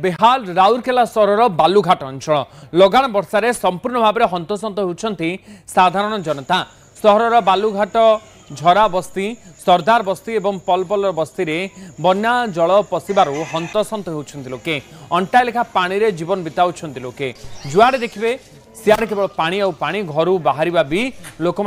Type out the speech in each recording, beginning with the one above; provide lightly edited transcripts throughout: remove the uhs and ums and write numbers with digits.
बेहाल राउरकेला सहर बालुघाट अंचल लगान वर्षा संपूर्ण भाव में हंतसंत होती साधारण जनता। सहर बालुघाट झरा बस्ती सरदार बस्ती और पलपल बस्ती में बन्या जल पशिबारु हंतसंत होती लोके। अंटा लेखा पानी रे जीवन बिताउछंती लोके। जुआड़े देखिए सियाड़े केवल पानी और पानी घर बाहर भी लोक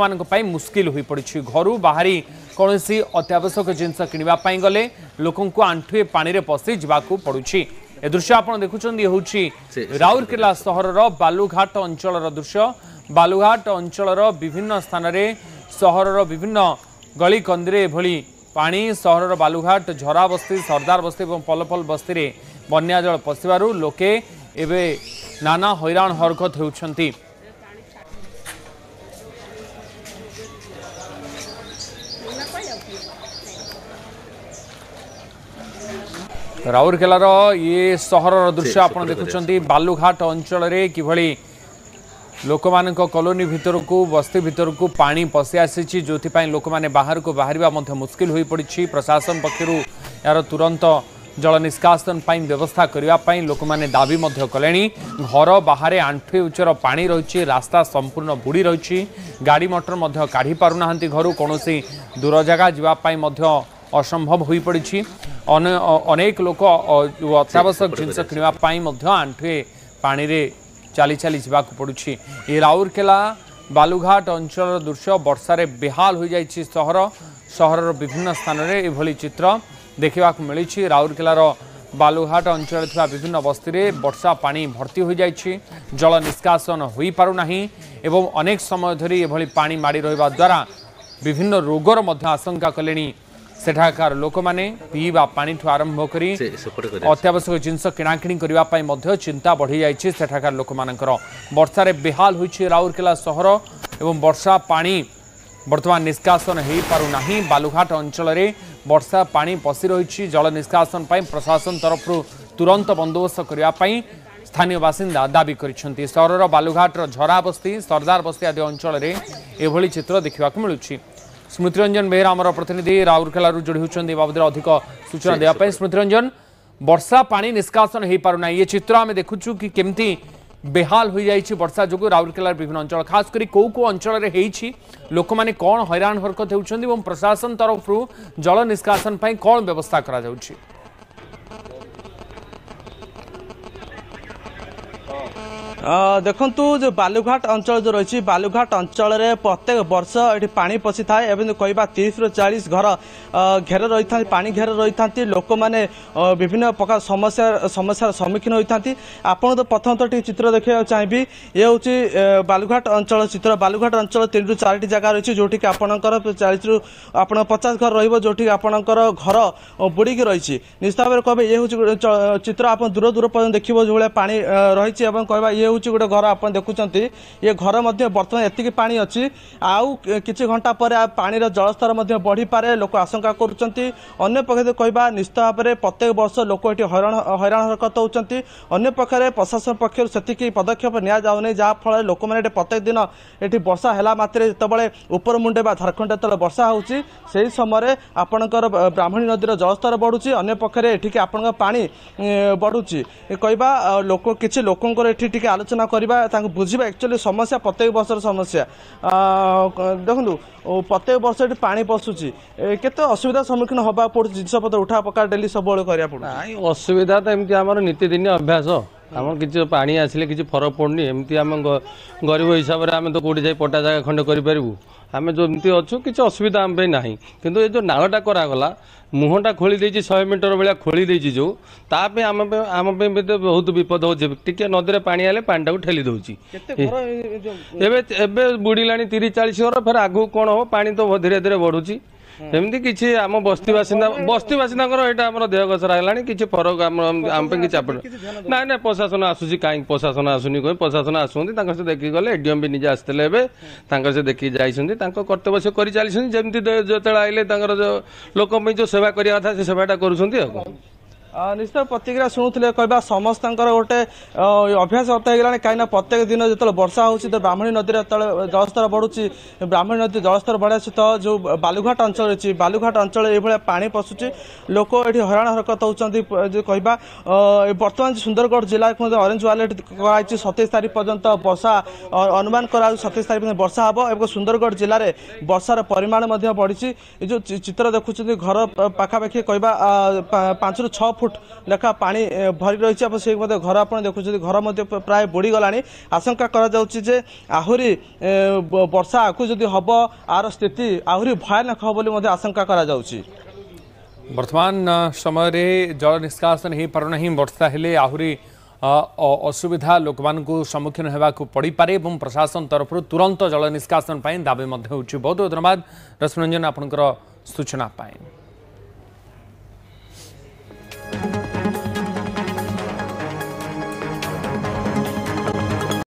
मुस्किल हो पड़ी। घर बाहरी कौन अत्यावश्यक जिनस किणापी गले लोक आंठुए पानी रे पशि जावाक पड़ुछि। ए दृश्य आप देखुं ये राउरकेला सहर बालुघाट अंचल दृश्य। बालुघाट अंचल विभिन्न स्थान में सहर विभिन्न गली कंदी भली पानी सहर बालुघाट झरा बस्ती सरदार बस्ती और पलपल बस्ती में बन्या जल पशिबारु लोके एबे नाना हैरान हरकत होउछंती। राउरकेलार ये सहर दृश्य आप देखुं बालुघाट अंचल रे किभली लोक कॉलोनी भितर को बस्ती भितर को पानी पशि आसी जो लोक मैंने बाहर को बाहर मुस्किल हो पड़ी। प्रशासन पक्षर यार तुरंत जल निष्कासन व्यवस्था करने लोक मैंने दाबी कले। घर बाहर आंठुए उच्चर पानी रही रास्ता संपूर्ण बुड़ी रही गाड़ी मोटर काढ़ी पारना घर कौन दूर जगह जावाई असंभव हो पड़ी। अनेक लोक अत्यावश्यक जिनस किणापी आंठुए पानी रे चाली चाली जावाक पड़ुछि। ये राउरकेला बालुघाट अंचल दृश्य वर्षा रे बेहाल हो जाइछि। सहर विभिन्न स्थान में एभली चित्र देखा मिली। राउरकेलार बालुघाट अंचल थिबा विभिन्न बस्ती रे वर्षा पानी भर्ती हो जाइछि। जल निष्कासन हो पारुना एवं अनेक समय धरी एभली पानी माड़ी रहिबा द्वारा विभिन्न रोगर मध्य आशंका कलेनी सेठाकार लोक मैंने पीवा पानी ठू आरंभ करी अत्यावश्यक जिनस किणाकिणी करने चिंता बढ़ी जाइए। सेठाकार लोक मानकर वर्षा रे बेहाल होइछि राउरकेला सहर एवं वर्षा पानी वर्तमान निष्कासन हो पारुना। बालुघाट अंचल रे वर्षा पानी पशि रही जल निष्कासन प्रशासन तरफ तुरंत बंदोबस्त करने स्थानीय बासिंदा दाबी करिसेंती। सहर बालुघाट झरा बस्ती सरदार बस्ती आदि अंचल रे एभली चित्र देखा मिलुछि। स्मृतिरंजन बेहरा आमर प्रतिनिधि राउरकेला जोड़ी होती बाबद अधिक सूचना देवाई। स्मृतिरंजन, वर्षा पानी निष्कासन हो पारना ये चित्र आम देखुचु कि केमती बेहाल हो जाइए वर्षा जो राउरकेला विभिन्न अंचल खास करी कौ कौ अंचल लोक मैंने कौन हैरान हरकत होती प्रशासन तरफ जल निष्कासन कौन व्यवस्था करा जाउछि? देखु जो बालुघाट अंचल जो रही बालुघाट अंचल रे प्रत्येक वर्ष ये पानी पशि थाए एवं कहवा 30 ରୁ 40 घर घेर रही था पानी घेर रही था लोक मैंने विभिन्न प्रकार समस्यार सम्मुखीन होता। आपन तो प्रथम तो चित्र देखा चाहिए ये हूँ बालुघाट अंचल चित्र। बालुघाट अंचल 3 ରୁ 4ଟି जगह रही जोटि आपणकर 40 ରୁ 50 घर रोटी आपणकर घर बुड़िकी रही। निश्चित भाव कहे ये हूँ चित्र आप दूर दूर पर्यटन देखिए जो पानी रही कहवा ये हूँ गोटे घर आप देखुंत ये घर बर्तमान एति पानी अच्छी आउ किछि घंटा पर पानी जलस्तर बढ़ी पारे लोक आशंका करुँच। अन्य पक्ष कहवा निश्चित भाव में प्रत्येक वर्ष लोक ये हैरान हरकत होती। अन्य पक्षे प्रशासन पक्षर से पदक्षेप नि जाऊनी जहाँफल लोक मैंने प्रत्येक दिन ये वर्षा है मात्रे जिते उपर मुंडे झारखंड जो वर्षा होची से समय आपणकर ब्राह्मणी नदी जलस्तर बढ़ुची अन्य पक्षे ये आपण पानी बढ़ुची कहवा लोक किसी लोकंर ये आलोचना करवा बुझा एक्चुअली समस्या प्रत्येक वर्षर समस्या देखु प्रत्येक वर्ष ये पानी पशुची केते असुविधा सम्मुखीन हवा पड़े जिनपतर उठा पका डेली सब करा पड़े असुविधा तो एमती आम नीतिदिन अभ्यास आम कि पानी आसिले किसी फरक पड़नी एमती आम गरीब हिसाब से आम तो कौटी जाए पटा जगह खंडे करूँ आम जो एमती अच्छु कि असुविधा आम नहीं किंतु ये जो नालटा करागला मुहटा खोली 100 मीटर भाया खोली जो ताप आम बहुत विपद हो नदी पानी आले पानी टाक ठेली दूसरी एवं बुड़िला 30-40 घर फिर आगू कौन हम पानी तो धीरे धीरे बढ़ुची एमती किसी आम बस्ती बासिंदा यहाँ देह गसरा है कि फरक आम कि ना ना प्रशासन आसूसी कहीं प्रशासन आसुनी कह प्रशासन आसुँच देखी गले एडीएम भी निजे आसते से देखी जाइए कर्तव्य से कर चली जमी जो आइले जो लोक जो सेवा करवा था से सेवाटा कर निश्चित प्रतिक्रिया शुणुले कहवा समस्त गोटे अभ्यास होता है कहीं प्रत्येक दिन जो वर्षा हो ब्राह्मणी नदी जलस्तर बढ़ुची ब्राह्मणी नदी जलस्तर बढ़ा सहित जो बालुघाट अंचल रही बालुघाट अंचल ये पानी पशुची लोक ये हराण हरकत होती कहवा बर्तमान सुंदरगढ़ जिला ऑरेंज अलर्ट कराई 27 तारीख पर्यंत वर्षा अनुमान करा 27 तारीख वर्षा हम और सुंदरगढ़ जिले में वर्षार परिमाण बढ़ी जो चित्र देखुं घर पाखापाखि कहवा 5 ରୁ 6 फुट लेखा पानी भरी रही से घर आप देखुं घर प्राय बुड़ी गला आशंका कर आहरी वर्षा आगू जदि हम आर स्थिति आहरी भयानक हो बोली आशंका कर वर्तमान समय जल निष्कासन हो पार ना वर्षा हेले आहरी असुविधा लोक मानू सम्मुखीन होगाक पड़ पारे और प्रशासन तरफ तुरंत जल निष्कासन दाबी बहुत बहुत धन्यवाद रश्मिरंजन आपंकर सूचना।